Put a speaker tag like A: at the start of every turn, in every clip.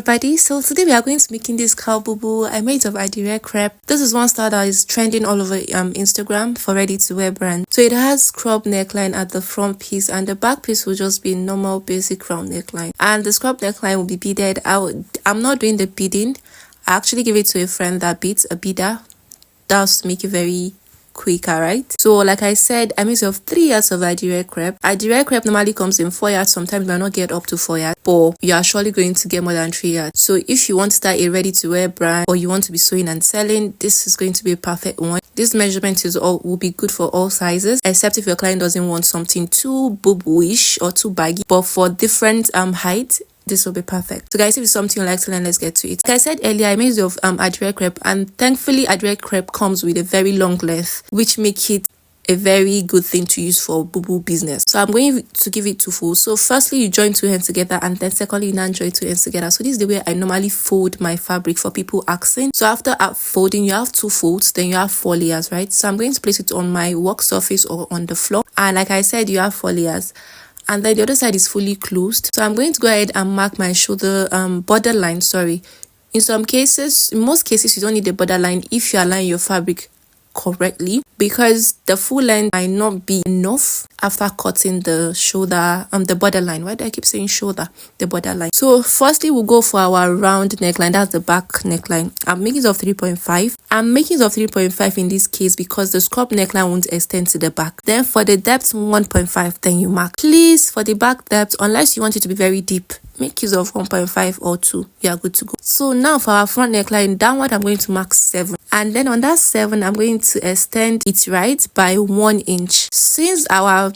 A: everybody, so today we are going to be making this cowl Boubou. I made it of Adire crepe. This is one style that is trending all over Instagram for ready to wear brand. So it has crop neckline at the front piece and the back piece will just be normal basic round neckline, and the scrub neckline will be beaded. I'm not doing the beading. I actually give it to a friend that beads a beader. That's to make it very quicker, right? So like I said, I made it of 3 yards of Adire crepe. Adire crepe normally comes in 4 yards. Sometimes you might not get up to 4 yards, but you are surely going to get more than 3 yards. So if you want to start a ready to wear brand or you want to be sewing and selling, this is going to be a perfect one. This measurement will be good for all sizes, except if your client doesn't want something too booboo-ish or too baggy, but for different heights, this will be perfect. So guys, if it's something you like to learn, let's get to it. Like I said earlier, I made it of Adire crepe, and thankfully Adire crepe comes with a very long length, which make it a very good thing to use for Boubou business. So I'm going to give it 2 folds. So firstly, you join 2 ends together, and then secondly, you now join 2 ends together. So this is the way I normally fold my fabric for people asking. So after folding, you have 2 folds, then you have 4 layers, right? So I'm going to place it on my work surface or on the floor, and like I said, you have 4 layers. And then the other side is fully closed. So I'm going to go ahead and mark my shoulder border line. Sorry, in most cases you don't need the border line if you align your fabric correctly, because the full length might not be enough after cutting the shoulder the border line. Why do I keep saying shoulder? The border line. So firstly, we'll go for our round neckline. That's the back neckline. I'm making it of 3.5. I'm making it of 3.5 in this case because the scrub neckline won't extend to the back. Then for the depth, 1.5. Then you mark. Please, for the back depth, unless you want it to be very deep, make use of 1.5 or 2. You are good to go. So now for our front neckline downward, I'm going to mark 7, and then on that 7 I'm going to extend it right by 1 inch. Since our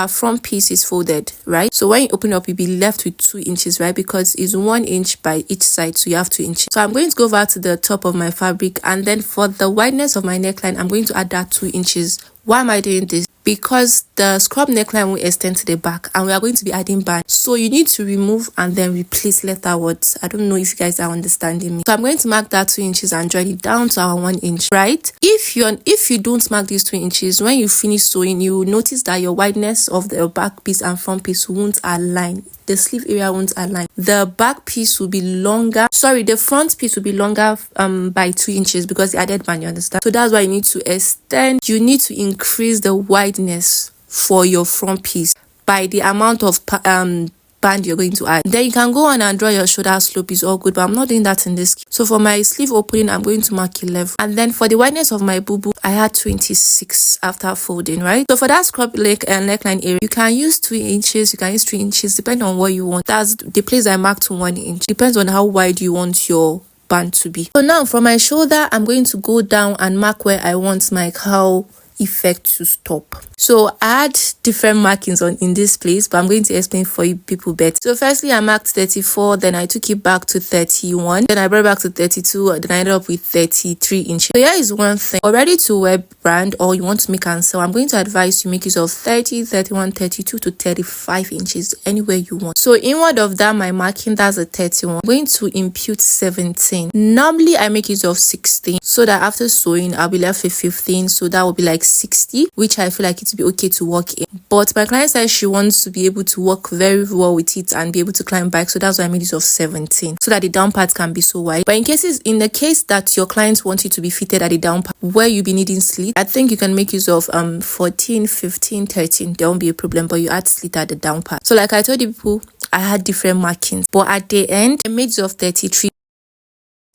A: front piece is folded, right, so when you open up, you'll be left with 2 inches, right, because it's 1 inch by each side, so you have 2 inches. So I'm going to go over to the top of my fabric, and then for the wideness of my neckline, I'm going to add that 2 inches. Why am I doing this? Because the scrub neckline will extend to the back and we are going to be adding band, so you need to remove and then replace letterwards. I don't know if you guys are understanding me. So I'm going to mark that 2 inches and join it down to our 1 inch, right? If you don't mark these 2 inches, when you finish sewing, you will notice that your wideness of the back piece and front piece won't align. The sleeve area won't align. The back piece will be longer. Sorry, the front piece will be longer by 2 inches because the added band, you understand? So that's why you need to extend. You need to increase the wideness for your front piece by the amount of band you're going to add. Then you can go on and draw your shoulder slope. Is all good, but I'm not doing that in this case. So for my sleeve opening, I'm going to mark 11, and then for the wideness of my boubou, I had 26 after folding, right? So for that scrub leg and neckline area, you can use 2 inches, you can use 3 inches, depending on what you want. That's the place I marked to 1 inch. Depends on how wide you want your band to be. So now for my shoulder, I'm going to go down and mark where I want my cowl effect to stop. So I had different markings in this place, but I'm going to explain for you people better. So firstly, I marked 34, then I took it back to 31, then I brought it back to 32, then I ended up with 33 inches. So here is one thing. Already to wear brand or you want to make and sell, I'm going to advise you make use of 30, 31, 32 to 35 inches, anywhere you want. So inward of that, my marking, that's a 31. I'm going to impute 17. Normally I make use of 16, so that after sewing I'll be left with 15, so that will be like 60, which I feel like it's be okay to work in. But my client says she wants to be able to work very well with it and be able to climb back, so that's why I made use of 17, so that the down part can be so wide. But in the case that your clients want you to be fitted at the down part where you be needing slit, I think you can make use of 14, 15, 13. There won't be a problem, but you add slit at the down part. So like I told you people, I had different markings, but at the end I made use of 33.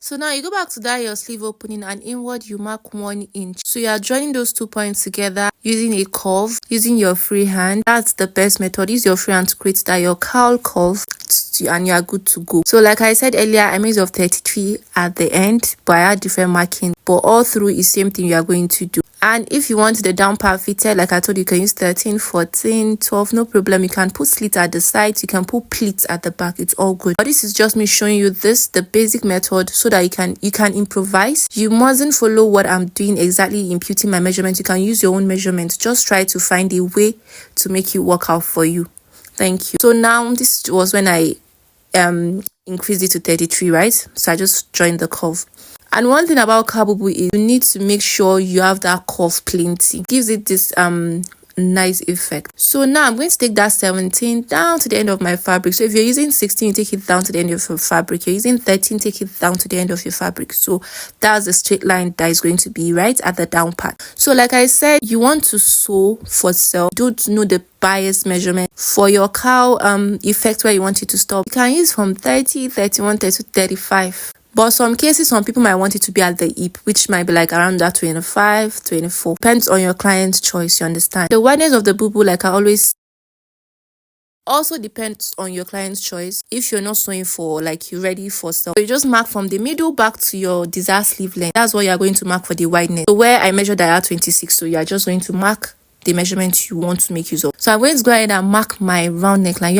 A: So now you go back to that your sleeve opening, and inward you mark 1 inch. So you are joining those 2 points together using a curve, using your free hand. That's the best method. Use your free hand to create that your cowl curve, and you are good to go. So like I said earlier, I made of 33 at the end, but I had different markings, but all through is same thing you are going to do. And if you want the down part fitted, like I told you, you can use 13, 14, 12, no problem. You can put slit at the sides, you can put pleats at the back, it's all good. But this is just me showing you the basic method, so that you can improvise. You mustn't follow what I'm doing exactly, imputing my measurements. You can use your own measurements. Just try to find a way to make it work out for you. Thank you. So now this was when I increased it to 33, right? So I just joined the curve. And one thing about cowl Boubou is you need to make sure you have that curve plenty. Gives it this nice effect. So now I'm going to take that 17 down to the end of my fabric. So if you're using 16, you take it down to the end of your fabric. You're using 13, take it down to the end of your fabric. So that's the straight line that is going to be right at the down part. So like I said, you want to sew for self. Don't know the bias measurement for your cowl effect where you want it to stop. You can use from 30, 31, 32, 35. But some cases, some people might want it to be at the hip, which might be like around that 25, 24. Depends on your client's choice, you understand? The wideness of the boubou, like I always also depends on your client's choice. If you're not sewing for, like, you're ready for stuff, so you just mark from the middle back to your desired sleeve length. That's what you're going to mark for the wideness. So where I measured that at 26, so you're just going to mark the measurement you want to make use of. So I'm going to go ahead and mark my round neckline.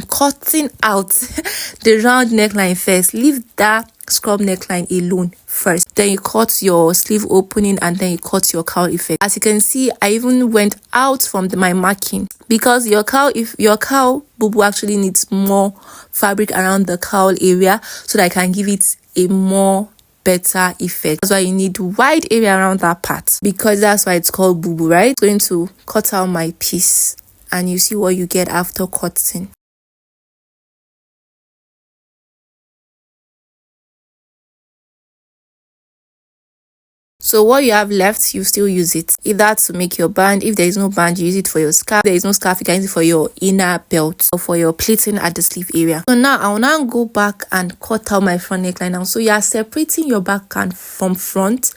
A: Cutting out the round neckline first. Leave that scrub neckline alone first. Then you cut your sleeve opening and then you cut your cowl effect. As you can see, I even went out from my marking because your cowl boubou actually needs more fabric around the cowl area so that I can give it a more better effect. That's why you need wide area around that part, because that's why it's called boubou, right? I'm going to cut out my piece and you see what you get after cutting. So what you have left, you still use it either to make your band. If there is no band, you use it for your scarf. If there is no scarf, you can use it for your inner belt or for your pleating at the sleeve area. So now I will now go back and cut out my front neckline now. So you are separating your back and from front.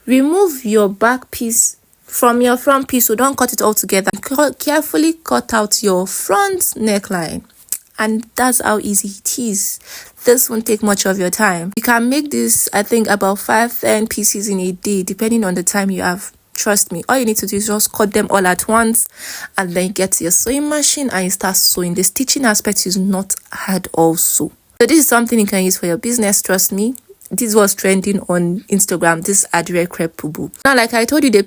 A: Remove your back piece from your front piece, so don't cut it all together. Carefully cut out your front neckline. And that's how easy it is. This won't take much of your time. You can make this, I think, about 5-10 pieces in a day, depending on the time you have. Trust me, all you need to do is just cut them all at once and then get to your sewing machine and you start sewing. The stitching aspect is not hard also. So this is something you can use for your business, trust me. This was trending on Instagram, this Adire crepe boubou. Now, like I told you, the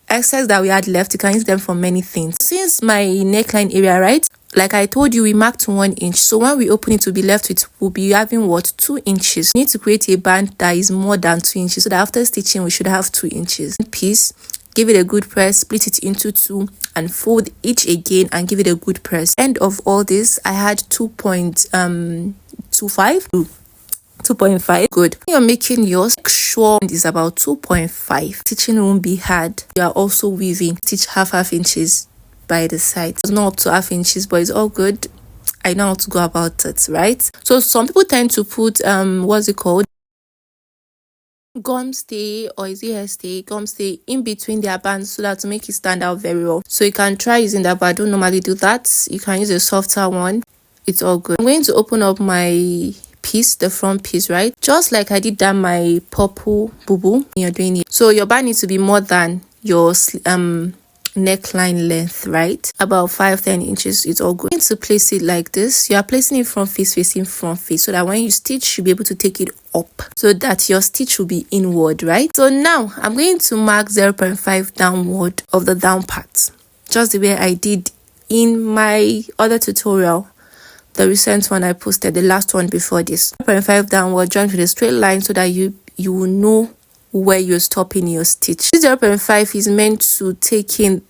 A: excess that we had left, you can use them for many things. Since my neckline area, right, like I told you, we marked 1 inch. So when we open it, we'll be left with, we'll be having what, 2 inches. We need to create a band that is more than 2 inches, so that after stitching we should have 2 inches. Piece, give it a good press, split it into 2 and fold each again and give it a good press. End of all this, I had 2.25. 2.5. Good. When you're making yours, make sure it is about 2.5. Stitching won't be hard. You are also weaving. Stitch half inches by the side. It's not up to half inches, but it's all good. I know how to go about it, right? So some people tend to put what's it called, gum stay, or is it hair stay, gum stay in between their bands so that to make it stand out very well. So you can try using that, but I don't normally do that. You can use a softer one. It's all good. I'm going to open up my piece, the front piece, right, just like I did that my purple boubou. You're doing it, so your band needs to be more than your neckline length, right, about 5-10 inches. It's all good. You need to place it like this. You are placing it front face facing front face, so that when you stitch, you'll be able to take it up so that your stitch will be inward, right? So now I'm going to mark 0.5 downward of the down part, just the way I did in my other tutorial, the recent one I posted, the last one before this. 0.5 downward, join with a straight line so that you will know where you're stopping your stitch. This 0.5 is meant to take in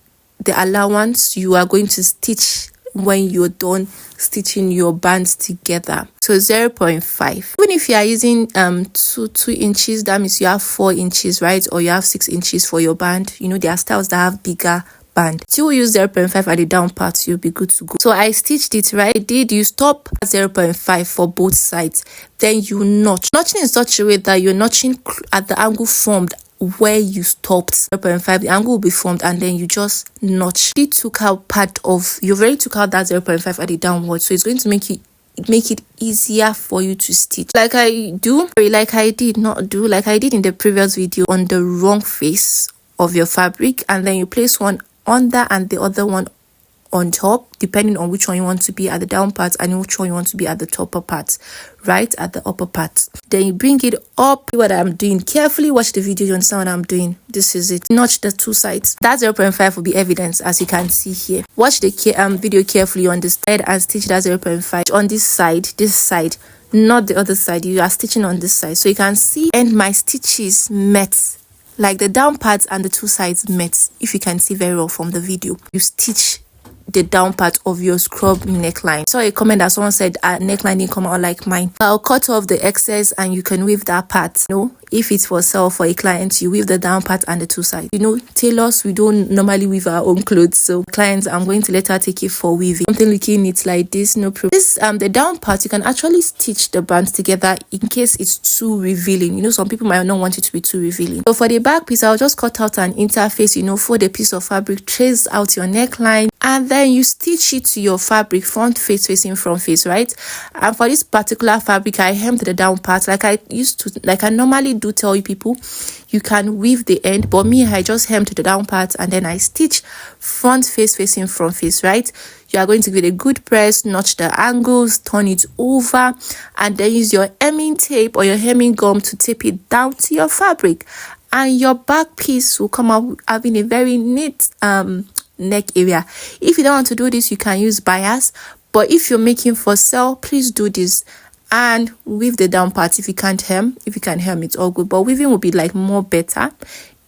A: the allowance you are going to stitch when you're done stitching your bands together. So 0.5. Even if you are using 2 inches, that means you have 4 inches, right? Or you have 6 inches for your band. You know, there are styles that have bigger band. So you use 0.5 at the down part, you'll be good to go. So I stitched it, right? You stop at 0.5 for both sides, then you notch. Notching in such a way that you're notching at the angle formed where you stopped. 0.5, the angle will be formed, and then you just notch. You took out part of, you've already took out that 0.5 at the downward, so it's going to make it easier for you to stitch. Like I did in the previous video, on the wrong face of your fabric, and then you place one under and the other one on top, depending on which one you want to be at the down part and which one you want to be at the upper part, right, at the upper part. Then you bring it up. See what I'm doing. Carefully watch the video, you understand what I'm doing. This is it. Notch the 2 sides. That 0.5 will be evidence, as you can see here. Watch the video carefully on this side and stitch that 0.5 on this side, not the other side. You are stitching on this side, so you can see, and my stitches met like the down part and the two sides met. If you can see very well from the video, you stitch the down part of your scrub neckline. I saw a comment that someone said neckline didn't come out like mine. I'll cut off the excess and you can weave that part. If it's for sale for a client, you weave the down part and the two sides. Tailors, we don't normally weave our own clothes, so clients, I'm going to let her take it for weaving. Something looking neat like this, no problem. This the down part, you can actually stitch the bands together in case it's too revealing. Some people might not want it to be too revealing. So for the back piece, I'll just cut out an interface, fold a piece of fabric, trace out your neckline, and then you stitch it to your fabric, front face facing front face, right? And for this particular fabric, I hemmed the down part like I normally do tell you people. You can weave the end, but me, I just hemmed the down part and then I stitch front face facing front face, right? You are going to give it a good press, notch the angles, turn it over, and then use your hemming tape or your hemming gum to tape it down to your fabric, and your back piece will come out having a very neat neck area. If you don't want to do this, you can use bias, but if you're making for sale, please do this and weave the down part. If you can hem, it's all good, but weaving will be like more better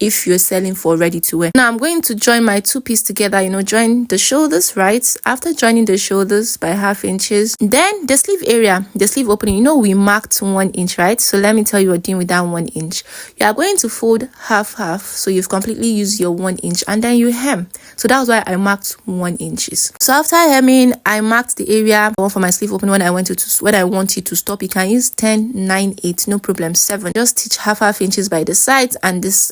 A: if you're selling for ready to wear. Now I'm going to join my two pieces together, join the shoulders, right? After joining the shoulders by 1/2 inches, then the sleeve area, the sleeve opening, we marked 1 inch, right? So let me tell you what doing with that 1 inch. You are going to fold half, so you've completely used your 1 inch, and then you hem. So that's why I marked 1 inches. So after hemming, I marked the area for my sleeve opening. When I want it to stop, you can use 10, 9, 8, no problem, 7. Just stitch half inches by the sides and this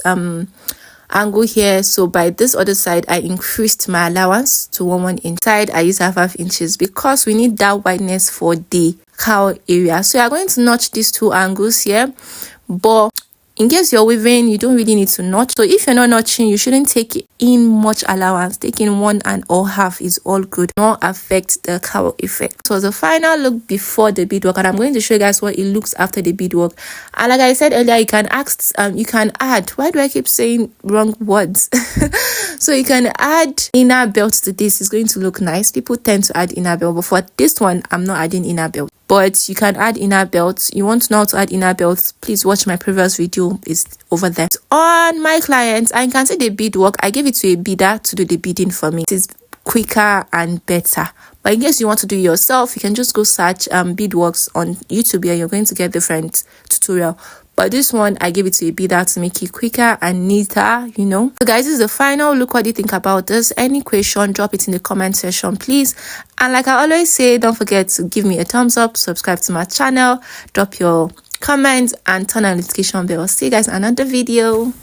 A: angle here. So by this other side, I increased my allowance to 1 inch. Side I use half inches because we need that wideness for the cowl area. So you're going to notch these two angles here, but in case you're weaving, you don't really need to notch. So if you're not notching, you shouldn't take in much allowance. Taking 1 or half is all good, not affect the cowl effect. So the final look before the beadwork, and I'm going to show you guys what it looks after the beadwork. And like I said earlier, you can add, why do I keep saying wrong words? So you can add inner belt to this. It's going to look nice. People tend to add inner belt, but for this one, I'm not adding inner belt. But you can add inner belts. You want to know how to add inner belts, please watch my previous video, is over there. On my clients, I can see the beadwork. I gave it to a beader to do the beading for me. It is quicker and better. But in case you want to do it yourself, you can just go search beadworks on YouTube and you're going to get different tutorial. But this one, I gave it to a beader to make it quicker and neater, So guys, this is the final look. What do you think about this? Any question, drop it in the comment section, please. And like I always say, don't forget to give me a thumbs up, subscribe to my channel, drop your comments, and turn on the notification bell. See you guys in another video.